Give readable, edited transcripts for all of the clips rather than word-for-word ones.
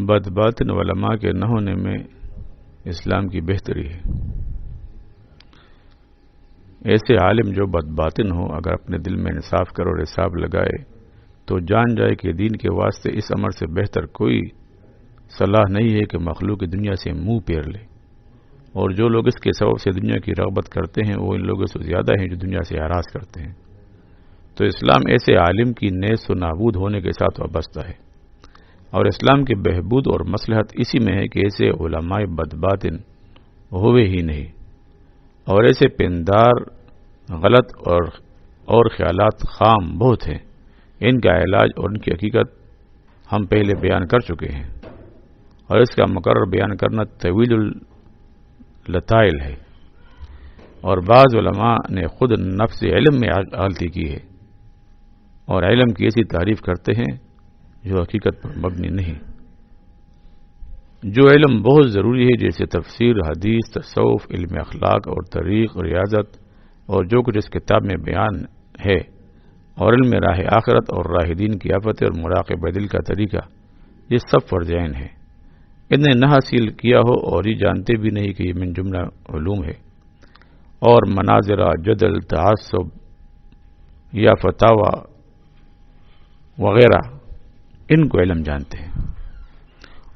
بد باطن علماء کے نہ ہونے میں اسلام کی بہتری ہے۔ ایسے عالم جو بد باطن ہو اگر اپنے دل میں انصاف کرے اور حساب لگائے تو جان جائے کہ دین کے واسطے اس امر سے بہتر کوئی صلاح نہیں ہے کہ مخلوق کی دنیا سے منہ پھیر لے، اور جو لوگ اس کے سبب سے دنیا کی رغبت کرتے ہیں وہ ان لوگوں سے زیادہ ہیں جو دنیا سے ہراس کرتے ہیں۔ تو اسلام ایسے عالم کی نیست و نابود ہونے کے ساتھ وابستہ ہے، اور اسلام کی بہبود اور مصلحت اسی میں ہے کہ ایسے علماء بدباطن ہوئے ہی نہیں، اور ایسے پندار غلط اور خیالات خام بہت ہیں۔ ان کا علاج اور ان کی حقیقت ہم پہلے بیان کر چکے ہیں، اور اس کا مقرر بیان کرنا طویل اللطائل ہے، اور بعض علماء نے خود نفس علم میں غلطی کی ہے اور علم کی ایسی تعریف کرتے ہیں جو حقیقت پر مبنی نہیں۔ جو علم بہت ضروری ہے جیسے تفسیر، حدیث، تصوف، علم اخلاق اور طریق اور ریاضت اور جو کچھ اس کتاب میں بیان ہے، اور علم راہ آخرت اور راہ دین کی آفت اور مراقبہ دل کا طریقہ، یہ سب فرض عین ہے۔ انہیں نہ حاصل کیا ہو اور یہ جانتے بھی نہیں کہ یہ من جملہ علوم ہے، اور مناظرہ، جدل، تعصب یا فتاوی وغیرہ ان کو علم جانتے ہیں،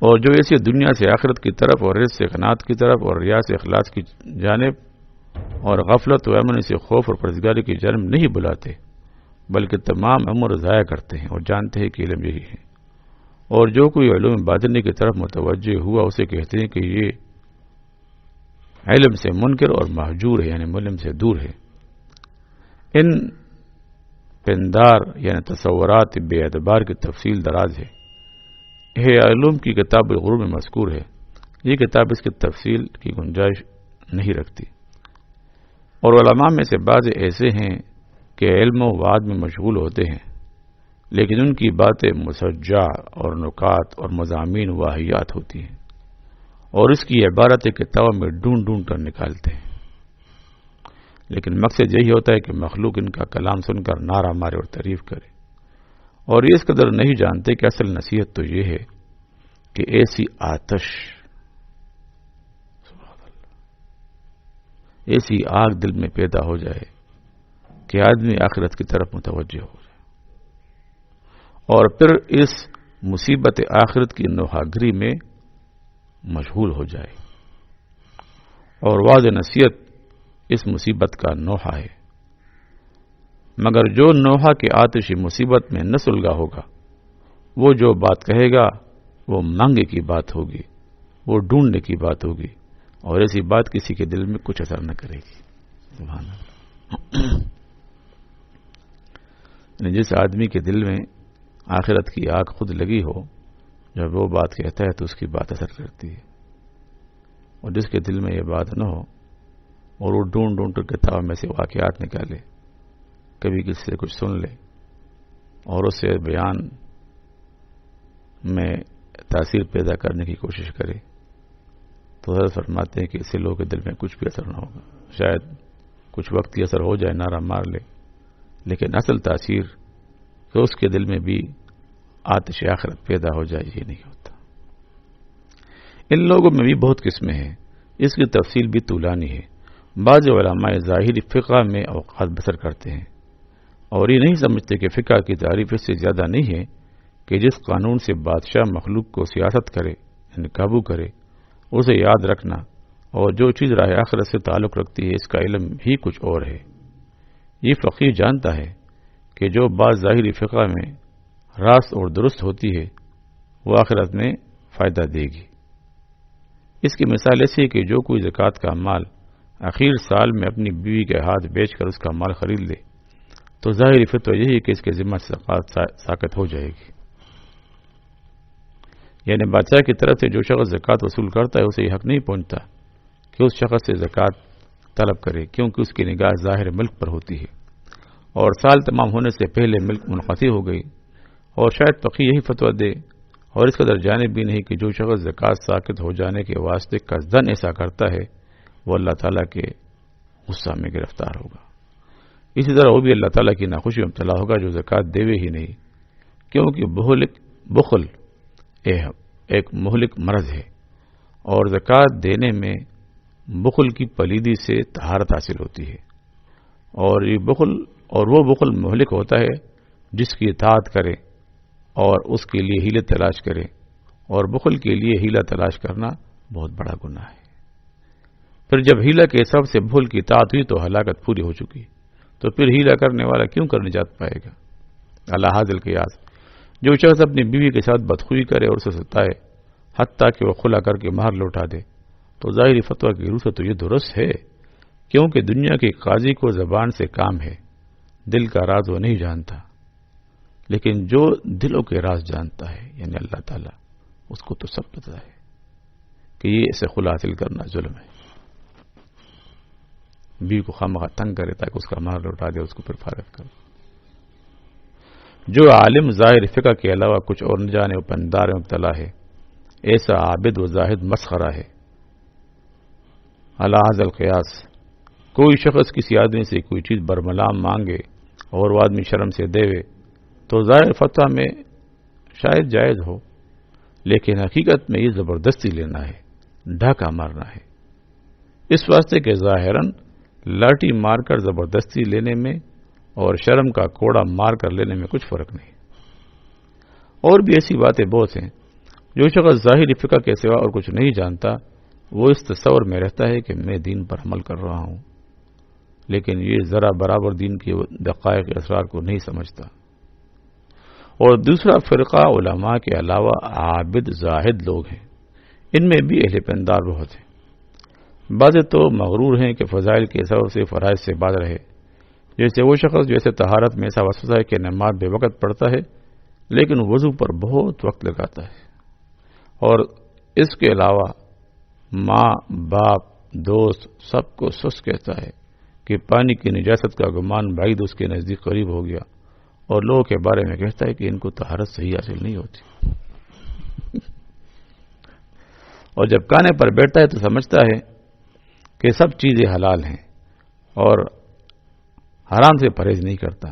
اور جو ایسی دنیا سے آخرت کی طرف اور رزق سے قناعت کی طرف اور ریا سے اخلاص کی جانب اور غفلت و امن سے خوف اور پرہیزگاری کی جانب نہیں بلاتے بلکہ تمام عمر ضائع کرتے ہیں اور جانتے ہیں کہ علم یہی ہے، اور جو کوئی علوم باطنی کی طرف متوجہ ہوا اسے کہتے ہیں کہ یہ علم سے منکر اور مہجور ہے، یعنی علم سے دور ہے۔ ان پندار یعنی تصورات بے اعتبار کی تفصیل دراز ہے۔ علوم کی کتاب الغروب میں مذکور ہے، یہ کتاب اس کی تفصیل کی گنجائش نہیں رکھتی، اور علماء میں سے بعض ایسے ہیں کہ علم و وعد میں مشغول ہوتے ہیں لیکن ان کی باتیں مسجع اور نکات اور مضامین واہیات ہوتی ہیں، اور اس کی عبارت کتاب میں ڈھونڈ ڈھونڈ کر نکالتے ہیں، لیکن مقصد یہی ہوتا ہے کہ مخلوق ان کا کلام سن کر نعرہ مارے اور تعریف کرے، اور یہ اس قدر نہیں جانتے کہ اصل نصیحت تو یہ ہے کہ ایسی آتش، ایسی آگ دل میں پیدا ہو جائے کہ آدمی آخرت کی طرف متوجہ ہو جائے، اور پھر اس مصیبت آخرت کی نوحہ میں مشغول ہو جائے، اور واضح نصیحت اس مصیبت کا نوحہ ہے، مگر جو نوحہ کے آتشی مصیبت میں نہ سلگا ہوگا وہ جو بات کہے گا وہ مانگے کی بات ہوگی، وہ ڈھونڈنے کی بات ہوگی، اور ایسی بات کسی کے دل میں کچھ اثر نہ کرے گی۔ سبحان اللہ۔ جس آدمی کے دل میں آخرت کی آگ خود لگی ہو، جب وہ بات کہتا ہے تو اس کی بات اثر کرتی ہے، اور جس کے دل میں یہ بات نہ ہو اور وہ ڈھونڈ ڈھونڈ کر کتاب میں سے واقعات نکالے، کبھی کسی سے کچھ سن لے اور اس سے بیان میں تاثیر پیدا کرنے کی کوشش کرے، تو حضرت فرماتے ہیں کہ اس سے لوگوں کے دل میں کچھ بھی اثر نہ ہوگا، شاید کچھ وقت اثر ہو جائے، نعرہ مار لے، لیکن اصل تاثیر کہ اس کے دل میں بھی آتش آخرت پیدا ہو جائے یہ نہیں ہوتا۔ ان لوگوں میں بھی بہت قسمیں ہیں، اس کی تفصیل بھی طولانی ہے۔ بعض علماء ظاہری فقہ میں اوقات بسر کرتے ہیں اور یہ نہیں سمجھتے کہ فقہ کی تعریف اس سے زیادہ نہیں ہے کہ جس قانون سے بادشاہ مخلوق کو سیاست کرے، یعنی قابو کرے، اسے یاد رکھنا، اور جو چیز راہ آخرت سے تعلق رکھتی ہے اس کا علم ہی کچھ اور ہے۔ یہ فقیہ جانتا ہے کہ جو بات ظاہری فقہ میں راست اور درست ہوتی ہے وہ آخرت میں فائدہ دے گی۔ اس کی مثال ایسی ہے کہ جو کوئی زکوٰۃ کا مال آخر سال میں اپنی بیوی کے ہاتھ بیچ کر اس کا مال خرید لے تو ظاہری فتویٰ یہی ہے کہ اس کے ذمہ سے زکوٰۃ ساقط ہو جائے گی، یعنی بادشاہ کی طرف سے جو شخص زکوٰۃ وصول کرتا ہے اسے یہ حق نہیں پہنچتا کہ اس شخص سے زکوٰۃ طلب کرے، کیونکہ اس کی نگاہ ظاہر ملک پر ہوتی ہے، اور سال تمام ہونے سے پہلے ملک منقطع ہو گئی، اور شاید فقیہ یہی فتویٰ دے اور اس قدر جانب بھی نہیں کہ جو شخص زکوٰۃ ساقط ہو جانے کے واسطے قصداً ایسا کرتا ہے وہ اللہ تعالیٰ کے غصہ میں گرفتار ہوگا۔ اسی طرح وہ بھی اللہ تعالیٰ کی ناخوشی میں مبتلا ہوگا جو زکوٰۃ دیوے ہی نہیں، کیونکہ بخل ایک مہلک مرض ہے، اور زکوٰۃ دینے میں بخل کی پلیدی سے طہارت حاصل ہوتی ہے، اور وہ بخل مہلک ہوتا ہے جس کی اطاعت کرے اور اس کے لیے حیلت تلاش کرے، اور بخل کے لیے حیلہ تلاش کرنا بہت بڑا گناہ ہے۔ پھر جب حیلہ کے سبب سے بخل کی اطاعت ہوئی تو ہلاکت پوری ہو چکی، تو پھر حیلہ کرنے والا کیوں کر نجات پائے گا؟ اللہ حاضل قیاس، جو شخص اپنی بیوی کے ساتھ بدخوئی کرے اور اسے ستائے حتیٰ کہ وہ خلا کر کے مہر لوٹا دے، تو ظاہری فتویٰ کی روح سے تو یہ درست ہے، کیونکہ دنیا کے قاضی کو زبان سے کام ہے، دل کا راز وہ نہیں جانتا، لیکن جو دلوں کے راز جانتا ہے یعنی اللہ تعالیٰ، اس کو تو سب پتہ ہے کہ یہ اسے خلا حاصل کرنا ظلم ہے۔ بیوی کو خواہ تنگ کرے تاکہ اس کا مہر لوٹا دے، اس کو پھر فارغ کرے۔ جو عالم ظاہر فقہ کے علاوہ کچھ اور نہ جانے و پندار میں مبتلا ہے، ایسا عابد و زاہد مسخرہ ہے۔ اللہ حاضل قیاس، کوئی شخص کسی آدمی سے کوئی چیز برملام مانگے اور وہ آدمی شرم سے دے تو ظاہر فتویٰ میں شاید جائز ہو، لیکن حقیقت میں یہ زبردستی لینا ہے، ڈھاکہ مارنا ہے، اس واسطے کہ ظاہراً لاٹھی مار کر زبردستی لینے میں اور شرم کا کوڑا مار کر لینے میں کچھ فرق نہیں۔ اور بھی ایسی باتیں بہت ہیں۔ جو شخص ظاہری فقہ کے سوا اور کچھ نہیں جانتا، وہ اس تصور میں رہتا ہے کہ میں دین پر عمل کر رہا ہوں، لیکن یہ ذرا برابر دین کے دقائق اسرار کو نہیں سمجھتا۔ اور دوسرا فرقہ علماء کے علاوہ عابد زاہد لوگ ہیں، ان میں بھی اہل پندار بہت ہیں۔ بعض تو مغرور ہیں کہ فضائل کے سبب سے فرائض سے باز رہے، جیسے وہ شخص جیسے طہارت میں ایسا وسوسہ ہے کہ نماز بے وقت پڑھتا ہے لیکن وضو پر بہت وقت لگاتا ہے، اور اس کے علاوہ ماں باپ دوست سب کو سست کہتا ہے کہ پانی کی نجاست کا گمان بعید اس کے نزدیک قریب ہو گیا، اور لوگوں کے بارے میں کہتا ہے کہ ان کو طہارت صحیح حاصل نہیں ہوتی، اور جب کانے پر بیٹھتا ہے تو سمجھتا ہے کہ سب چیزیں حلال ہیں اور حرام سے پرہیز نہیں کرتا۔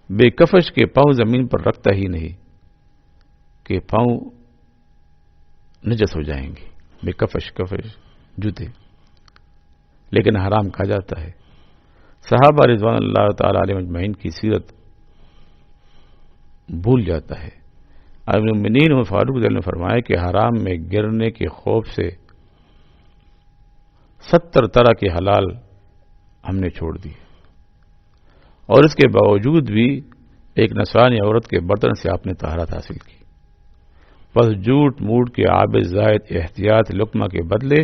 بے کفش کے پاؤں زمین پر رکھتا ہی نہیں کہ پاؤں نجس ہو جائیں گے، بے کفش جوتے، لیکن حرام کھا جاتا ہے۔ صحابہ رضوان اللہ تعالی علیہ مجمعین کی سیرت بھول جاتا ہے۔ المؤمنین عمر فاروق رضی اللہ عنہ نے فرمایا کہ حرام میں گرنے کے خوف سے 70 طرح کے حلال ہم نے چھوڑ دیے، اور اس کے باوجود بھی ایک نسوانی عورت کے برتن سے آپ نے طہارت حاصل کی۔ بس جھوٹ موٹ کے عابد زاہد احتیاط لقمہ کے بدلے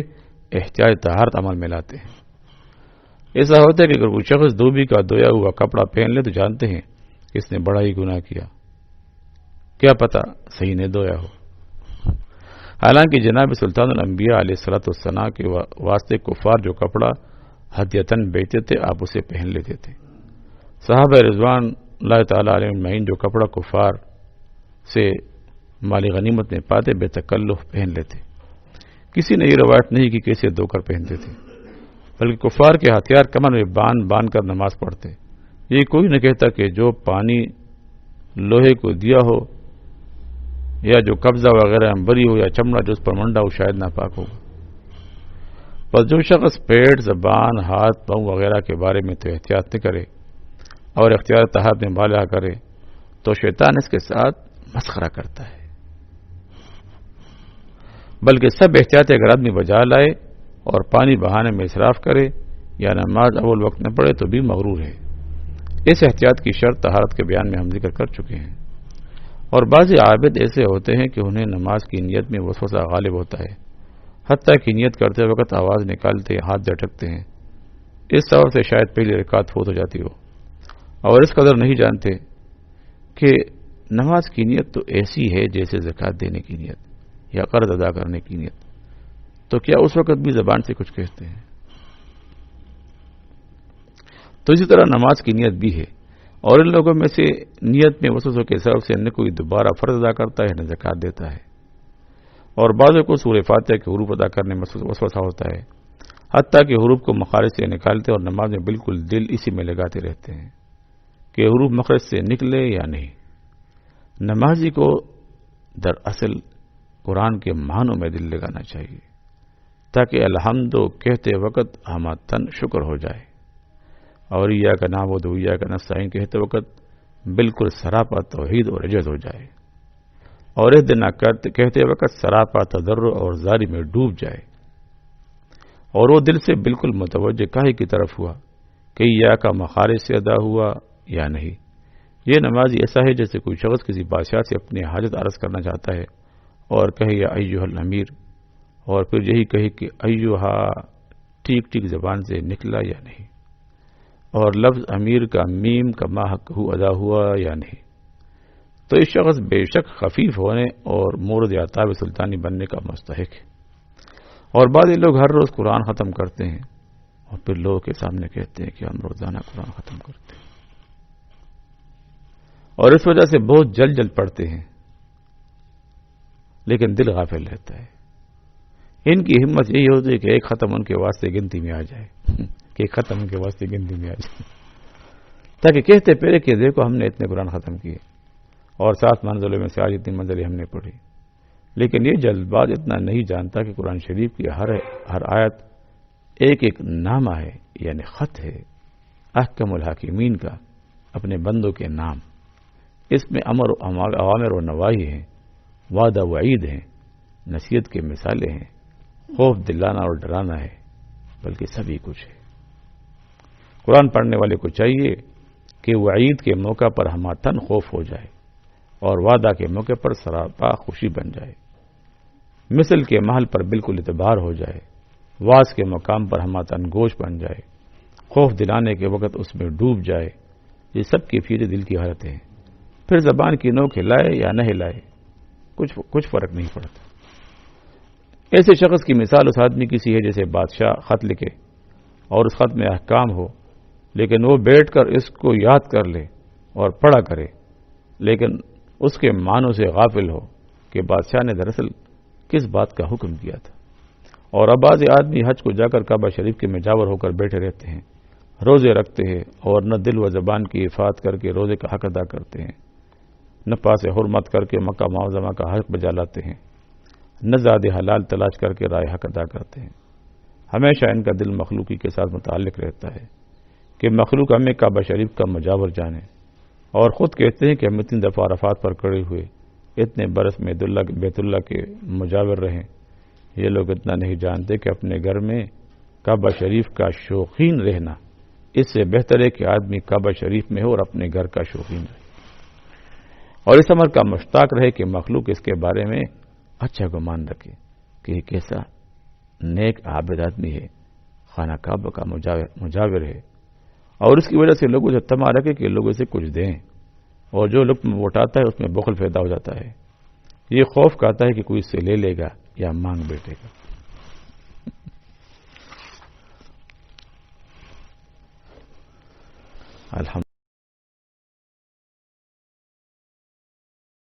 احتیاط طہارت عمل میں لاتے ہیں۔ ایسا ہوتا ہے کہ اگر کوئی شخص دھوبی کا دھویا ہوا کپڑا پہن لے تو جانتے ہیں کہ اس نے بڑا ہی گناہ کیا، کیا پتہ صحیح نے دھویا ہو۔ حالانکہ جناب سلطان الانبیاء علیہ الصلوۃ والسلام کے واسطے کفار جو کپڑا ہدیتاً بیچتے تھے آپ اسے پہن لیتے تھے۔ صحابہ رضوان اللہ تعالی علیہ اجمعین جو کپڑا کفار سے مالی غنیمت میں پاتے بے تکلف پہن لیتے، کسی نے یہ روایت نہیں کہ کیسے دھو کر پہنتے تھے، بلکہ کفار کے ہتھیار کمر میں باندھ کر نماز پڑھتے۔ یہ کوئی نہ کہتا کہ جو پانی لوہے کو دیا ہو یا جو قبضہ وغیرہ بری ہو یا چمڑا جو اس پر منڈا ہو شاید ناپاک ہوگا۔ بس جو شخص پیٹ زبان ہاتھ پاؤں وغیرہ کے بارے میں تو احتیاط نہ کرے اور اختیار طہارت میں بالغ کرے تو شیطان اس کے ساتھ مسخرہ کرتا ہے، بلکہ سب احتیاط اگر آدمی بجا لائے اور پانی بہانے میں اسراف کرے یا نماز اول وقت نہ پڑھے تو بھی مغرور ہے۔ اس احتیاط کی شرط طہارت کے بیان میں ہم ذکر کر چکے ہیں۔ اور بعض عابد ایسے ہوتے ہیں کہ انہیں نماز کی نیت میں وسوسہ غالب ہوتا ہے، حتیٰ کہ نیت کرتے وقت آواز نکالتے ہاتھ جھٹکتے ہیں، اس سبب سے شاید پہلی رکعت فوت ہو جاتی ہو، اور اس قدر نہیں جانتے کہ نماز کی نیت تو ایسی ہے جیسے زکوٰۃ دینے کی نیت یا قرض ادا کرنے کی نیت، تو کیا اس وقت بھی زبان سے کچھ کہتے ہیں؟ تو اسی طرح نماز کی نیت بھی ہے، اور ان لوگوں میں سے نیت میں وسوسوں کے سبب سے نہ کوئی دوبارہ فرض ادا کرتا ہے نہ زکوٰۃ دیتا ہے، اور بعضوں کو سورہ فاتحہ کے حروف ادا کرنے میں وسوسہ ہوتا ہے، حتیٰ کہ حروف کو مخارج سے نکالتے اور نماز میں بالکل دل اسی میں لگاتے رہتے ہیں۔ کہ حروف مخرج سے نکلے یا نہیں. نمازی کو دراصل قرآن کے معنوں میں دل لگانا چاہیے تاکہ الحمد کہتے وقت ہمارا تن شکر ہو جائے، اور ایاک نعبد و ایاک نستعین کہتے وقت بالکل سراپا توحید اور عجز ہو جائے، اور اہدنا کہتے وقت سراپا تضرع اور زاری میں ڈوب جائے، اور وہ دل سے بالکل متوجہ کاہے کی طرف ہوا کہ ایاک مخارج سے ادا ہوا یا نہیں. یہ نمازی ایسا ہے جیسے کوئی شخص کسی بادشاہ سے اپنی حاجت عرض کرنا چاہتا ہے اور کہے یا ایھا الامیر، اور پھر یہی کہے کہ ایھا ٹھیک ٹھیک زبان سے نکلا یا نہیں، اور لفظ امیر کا میم کا ما حق ادا ہوا یا نہیں. تو اس شخص بے شک خفیف ہونے اور مورد عطاب سلطانی بننے کا مستحق ہے. اور بعض لوگ ہر روز قرآن ختم کرتے ہیں اور پھر لوگوں کے سامنے کہتے ہیں کہ ہم روزانہ قرآن ختم کرتے ہیں، اور اس وجہ سے بہت جلد جلد پڑھتے ہیں، لیکن دل غافل رہتا ہے. ان کی ہمت یہی ہوتی ہے کہ ایک ختم ان کے واسطے گنتی میں آ جائے کہ ایک ختم ان کے واسطے گنتی میں آ جائے، تاکہ کہتے پہلے کہ دیکھو ہم نے اتنے قرآن ختم کیے اور 7 منزلوں میں سے آج اتنی منزلیں ہم نے پڑھی. لیکن یہ جلد باز اتنا نہیں جانتا کہ قرآن شریف کی ہر آیت ایک ایک نامہ ہے، یعنی خط ہے احکم الحاکمین کا، اپنے بندوں کے نام. اس میں اوامر و نواہی ہیں، وعدہ وعید ہیں، نصیحت کے مثالیں ہیں، خوف دلانا اور ڈرانا ہے، بلکہ سبھی کچھ ہے. قرآن پڑھنے والے کو چاہیے کہ وعید کے موقع پر ہمارا تن خوف ہو جائے اور وعدہ کے موقع پر سراپا خوشی بن جائے، مثل کے محل پر بالکل اعتبار ہو جائے، واز کے مقام پر ہمارا تن گوش بن جائے، خوف دلانے کے وقت اس میں ڈوب جائے. یہ سب کیفیت دل کی حالتیں ہیں. پھر زبان کی نوک ہلائے یا نہ ہلائے کچھ فرق نہیں پڑتا. ایسے شخص کی مثال اس آدمی کی سی ہے جیسے بادشاہ خط لکھے اور اس خط میں احکام ہو، لیکن وہ بیٹھ کر اس کو یاد کر لے اور پڑھا کرے، لیکن اس کے معنوں سے غافل ہو کہ بادشاہ نے دراصل کس بات کا حکم دیا تھا. اور اب بعض آدمی حج کو جا کر کعبہ شریف کے مجاور ہو کر بیٹھے رہتے ہیں، روزے رکھتے ہیں اور نہ دل و زبان کی حفاظت کر کے روزے کا حق ادا کرتے ہیں، نہ پاس حرمت کر کے مکہ معظمہ کا حق بجا لاتے ہیں، نہ زاد حلال تلاش کر کے رائے حق ادا کرتے ہیں. ہمیشہ ان کا دل مخلوقی کے ساتھ متعلق رہتا ہے کہ مخلوق ہمیں کعبہ شریف کا مجاور جانے، اور خود کہتے ہیں کہ ہم اتنی دفعہ عرفات پر کھڑے ہوئے، اتنے برس میں بیت اللہ کے مجاور رہیں. یہ لوگ اتنا نہیں جانتے کہ اپنے گھر میں کعبہ شریف کا شوقین رہنا اس سے بہتر ہے کہ آدمی کعبہ شریف میں ہو اور اپنے گھر کا شوقین رہے، اور اس امر کا مشتاق رہے کہ مخلوق اس کے بارے میں اچھا گمان رکھے کہ یہ کیسا نیک عابد آدمی ہے، خانہ کعبہ کا مجاور ہے، اور اس کی وجہ سے لوگوں سے تما رکھے کہ لوگ اسے کچھ دیں، اور جو لوگ اٹھاتا ہے اس میں بخل پیدا ہو جاتا ہے. یہ خوف کہتا ہے کہ کوئی اس سے لے لے گا یا مانگ بیٹھے گا. الحمد